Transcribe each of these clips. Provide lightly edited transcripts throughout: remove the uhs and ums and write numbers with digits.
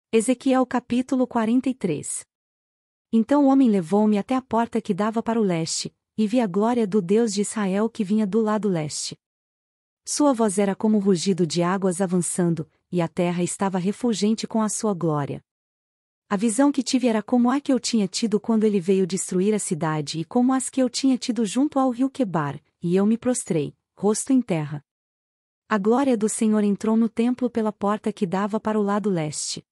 Ezequiel capítulo 43. Então o homem levou-me até a porta que dava para o leste, e vi a glória do Deus de Israel que vinha do lado leste. Sua voz era como o rugido de águas avançando, e a terra estava refulgente com a sua glória. A visão que tive era como a que eu tinha tido quando ele veio destruir a cidade e como as que eu tinha tido junto ao rio Quebar, e eu me prostrei, rosto em terra. A glória do Senhor entrou no templo pela porta que dava para o lado leste.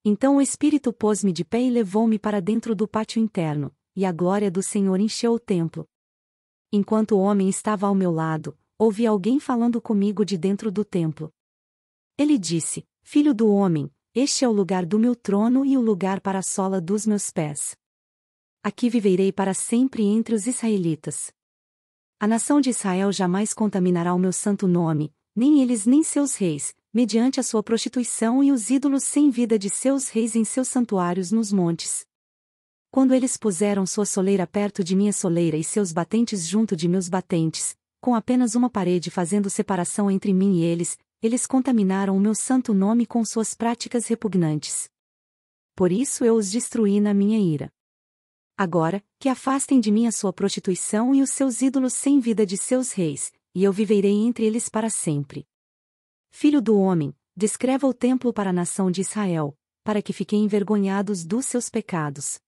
Então o Espírito pôs-me de pé e levou-me para dentro do pátio interno, e a glória do Senhor encheu o templo. Enquanto o homem estava ao meu lado, ouvi alguém falando comigo de dentro do templo. Ele disse: Filho do homem, este é o lugar do meu trono e o lugar para a sola dos meus pés. Aqui viverei para sempre entre os israelitas. A nação de Israel jamais contaminará o meu santo nome, nem eles nem seus reis, mediante a sua prostituição e os ídolos sem vida de seus reis em seus santuários nos montes. Quando eles puseram sua soleira perto de minha soleira e seus batentes junto de meus batentes, com apenas uma parede fazendo separação entre mim e eles contaminaram o meu santo nome com suas práticas repugnantes. Por isso eu os destruí na minha ira. Agora, que afastem de mim a sua prostituição e os seus ídolos sem vida de seus reis, e eu viverei entre eles para sempre. Filho do homem, descreva o templo para a nação de Israel, para que fiquem envergonhados dos seus pecados.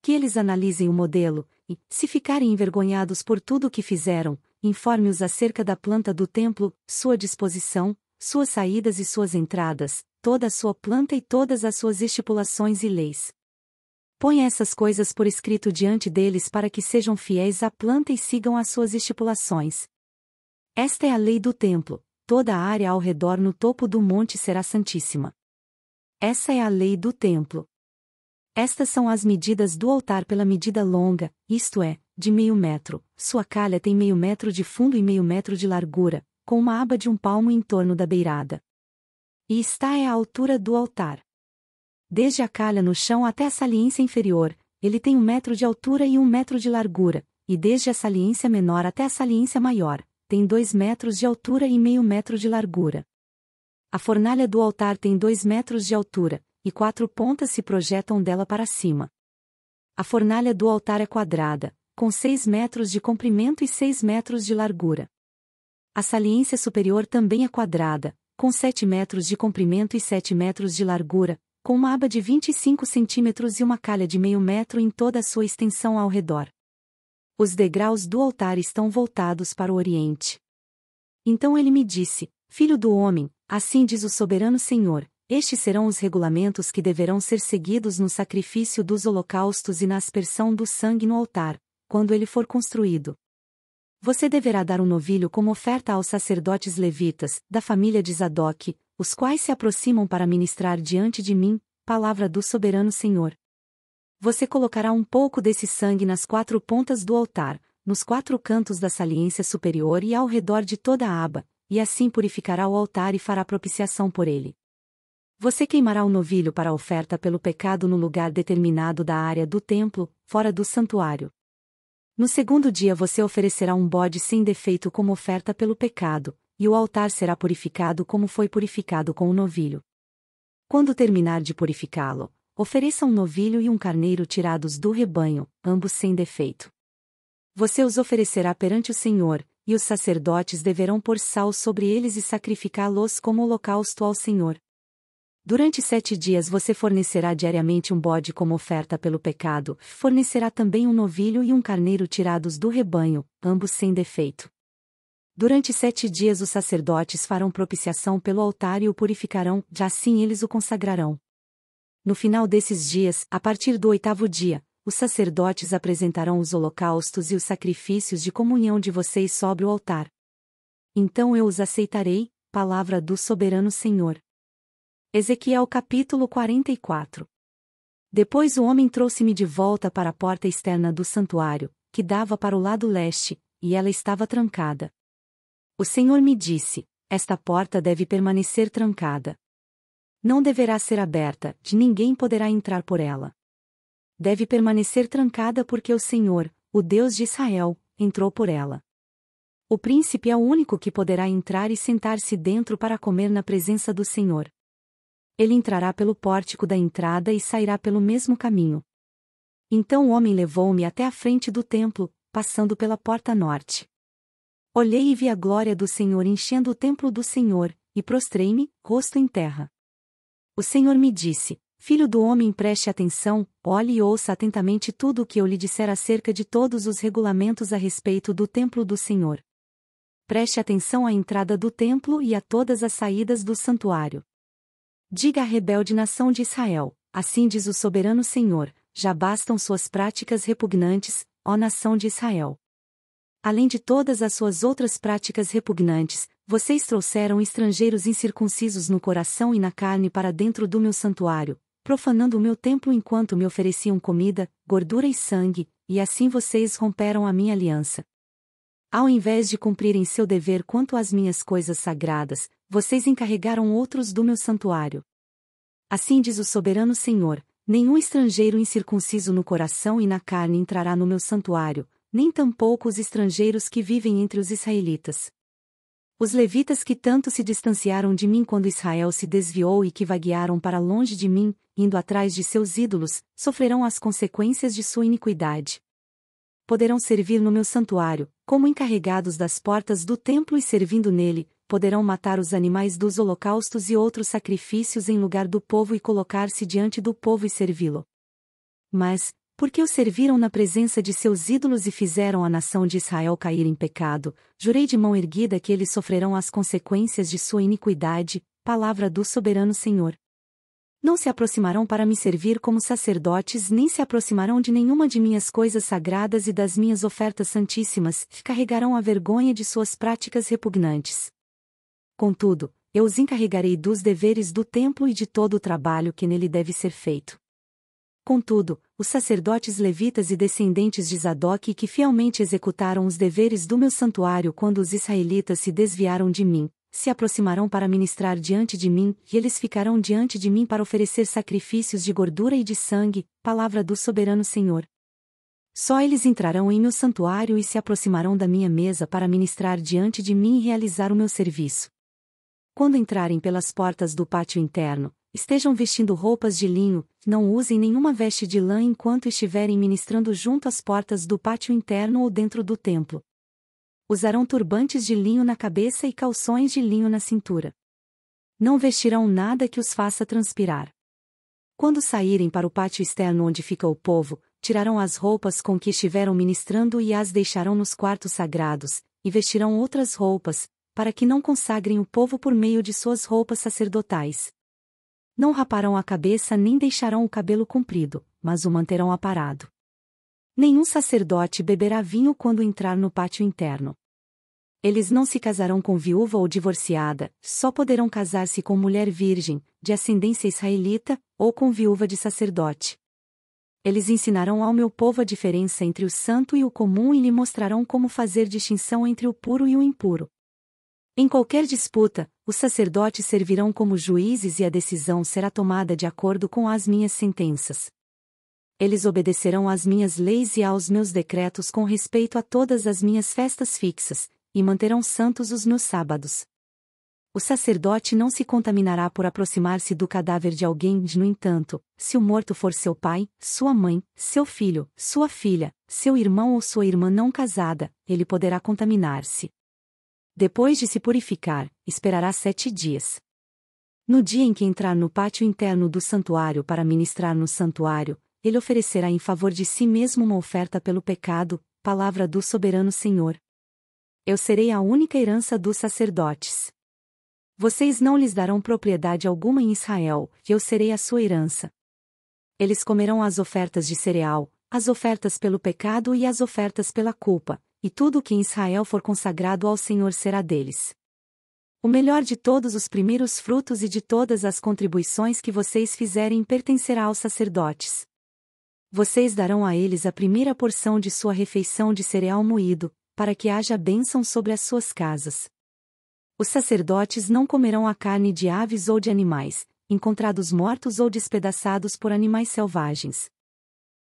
Que eles analisem o modelo, e, se ficarem envergonhados por tudo o que fizeram, informe-os acerca da planta do templo, sua disposição, suas saídas e suas entradas, toda a sua planta e todas as suas estipulações e leis. Ponha essas coisas por escrito diante deles para que sejam fiéis à planta e sigam as suas estipulações. Esta é a lei do templo. Toda a área ao redor no topo do monte será santíssima. Essa é a lei do templo. Estas são as medidas do altar pela medida longa, isto é, de 0,5 metro, sua calha tem 0,5 metro de fundo e 0,5 metro de largura, com uma aba de 1 palmo em torno da beirada. E esta é a altura do altar. Desde a calha no chão até a saliência inferior, ele tem 1 metro de altura e 1 metro de largura, e desde a saliência menor até a saliência maior, tem 2 metros de altura e 0,5 metro de largura. A fornalha do altar tem 2 metros de altura, e 4 pontas se projetam dela para cima. A fornalha do altar é quadrada, com 6 metros de comprimento e 6 metros de largura. A saliência superior também é quadrada, com 7 metros de comprimento e 7 metros de largura, com uma aba de 25 centímetros e uma calha de 0,5 metro em toda a sua extensão ao redor. Os degraus do altar estão voltados para o oriente. Então ele me disse: Filho do homem, assim diz o soberano Senhor, estes serão os regulamentos que deverão ser seguidos no sacrifício dos holocaustos e na aspersão do sangue no altar, quando ele for construído. Você deverá dar um novilho como oferta aos sacerdotes levitas, da família de Zadoque, os quais se aproximam para ministrar diante de mim, palavra do soberano Senhor. Você colocará um pouco desse sangue nas 4 pontas do altar, nos 4 cantos da saliência superior e ao redor de toda a aba, e assim purificará o altar e fará propiciação por ele. Você queimará o novilho para a oferta pelo pecado no lugar determinado da área do templo, fora do santuário. No segundo dia você oferecerá um bode sem defeito como oferta pelo pecado, e o altar será purificado como foi purificado com o novilho. Quando terminar de purificá-lo, ofereça um novilho e um carneiro tirados do rebanho, ambos sem defeito. Você os oferecerá perante o Senhor, e os sacerdotes deverão pôr sal sobre eles e sacrificá-los como holocausto ao Senhor. Durante 7 dias você fornecerá diariamente um bode como oferta pelo pecado, fornecerá também um novilho e um carneiro tirados do rebanho, ambos sem defeito. Durante 7 dias os sacerdotes farão propiciação pelo altar e o purificarão, já assim eles o consagrarão. No final desses dias, a partir do 8º dia, os sacerdotes apresentarão os holocaustos e os sacrifícios de comunhão de vocês sobre o altar. Então eu os aceitarei, palavra do soberano Senhor. Ezequiel capítulo 44. Depois o homem trouxe-me de volta para a porta externa do santuário, que dava para o lado leste, e ela estava trancada. O Senhor me disse: Esta porta deve permanecer trancada. Não deverá ser aberta, de ninguém poderá entrar por ela. Deve permanecer trancada porque o Senhor, o Deus de Israel, entrou por ela. O príncipe é o único que poderá entrar e sentar-se dentro para comer na presença do Senhor. Ele entrará pelo pórtico da entrada e sairá pelo mesmo caminho. Então o homem levou-me até a frente do templo, passando pela porta norte. Olhei e vi a glória do Senhor enchendo o templo do Senhor, e prostrei-me, rosto em terra. O Senhor me disse: Filho do homem, preste atenção, olhe e ouça atentamente tudo o que eu lhe disser acerca de todos os regulamentos a respeito do templo do Senhor. Preste atenção à entrada do templo e a todas as saídas do santuário. Diga à rebelde nação de Israel: assim diz o soberano Senhor, já bastam suas práticas repugnantes, ó nação de Israel. Além de todas as suas outras práticas repugnantes, vocês trouxeram estrangeiros incircuncisos no coração e na carne para dentro do meu santuário, profanando o meu templo enquanto me ofereciam comida, gordura e sangue, e assim vocês romperam a minha aliança. Ao invés de cumprirem seu dever quanto às minhas coisas sagradas, vocês encarregaram outros do meu santuário. Assim diz o soberano Senhor: nenhum estrangeiro incircunciso no coração e na carne entrará no meu santuário, nem tampouco os estrangeiros que vivem entre os israelitas. Os levitas que tanto se distanciaram de mim quando Israel se desviou e que vaguearam para longe de mim, indo atrás de seus ídolos, sofrerão as consequências de sua iniquidade. Poderão servir no meu santuário, como encarregados das portas do templo e servindo nele, poderão matar os animais dos holocaustos e outros sacrifícios em lugar do povo e colocar-se diante do povo e servi-lo. Mas, porque o serviram na presença de seus ídolos e fizeram a nação de Israel cair em pecado, jurei de mão erguida que eles sofrerão as consequências de sua iniquidade, palavra do soberano Senhor. Não se aproximarão para me servir como sacerdotes nem se aproximarão de nenhuma de minhas coisas sagradas e das minhas ofertas santíssimas, carregarão a vergonha de suas práticas repugnantes. Contudo, eu os encarregarei dos deveres do templo e de todo o trabalho que nele deve ser feito. Contudo, os sacerdotes levitas e descendentes de Zadok que fielmente executaram os deveres do meu santuário quando os israelitas se desviaram de mim, se aproximarão para ministrar diante de mim, e eles ficarão diante de mim para oferecer sacrifícios de gordura e de sangue, palavra do soberano Senhor. Só eles entrarão em meu santuário e se aproximarão da minha mesa para ministrar diante de mim e realizar o meu serviço. Quando entrarem pelas portas do pátio interno, estejam vestindo roupas de linho, não usem nenhuma veste de lã enquanto estiverem ministrando junto às portas do pátio interno ou dentro do templo. Usarão turbantes de linho na cabeça e calções de linho na cintura. Não vestirão nada que os faça transpirar. Quando saírem para o pátio externo onde fica o povo, tirarão as roupas com que estiveram ministrando e as deixarão nos quartos sagrados, e vestirão outras roupas, para que não consagrem o povo por meio de suas roupas sacerdotais. Não raparão a cabeça nem deixarão o cabelo comprido, mas o manterão aparado. Nenhum sacerdote beberá vinho quando entrar no pátio interno. Eles não se casarão com viúva ou divorciada, só poderão casar-se com mulher virgem, de ascendência israelita, ou com viúva de sacerdote. Eles ensinarão ao meu povo a diferença entre o santo e o comum e lhe mostrarão como fazer distinção entre o puro e o impuro. Em qualquer disputa, os sacerdotes servirão como juízes e a decisão será tomada de acordo com as minhas sentenças. Eles obedecerão às minhas leis e aos meus decretos com respeito a todas as minhas festas fixas, e manterão santos os meus sábados. O sacerdote não se contaminará por aproximar-se do cadáver de alguém, no entanto, se o morto for seu pai, sua mãe, seu filho, sua filha, seu irmão ou sua irmã não casada, ele poderá contaminar-se. Depois de se purificar, esperará 7 dias. No dia em que entrar no pátio interno do santuário para ministrar no santuário, ele oferecerá em favor de si mesmo uma oferta pelo pecado, palavra do soberano Senhor. Eu serei a única herança dos sacerdotes. Vocês não lhes darão propriedade alguma em Israel, e eu serei a sua herança. Eles comerão as ofertas de cereal, as ofertas pelo pecado e as ofertas pela culpa, e tudo o que em Israel for consagrado ao Senhor será deles. O melhor de todos os primeiros frutos e de todas as contribuições que vocês fizerem pertencerá aos sacerdotes. Vocês darão a eles a primeira porção de sua refeição de cereal moído, para que haja bênção sobre as suas casas. Os sacerdotes não comerão a carne de aves ou de animais, encontrados mortos ou despedaçados por animais selvagens.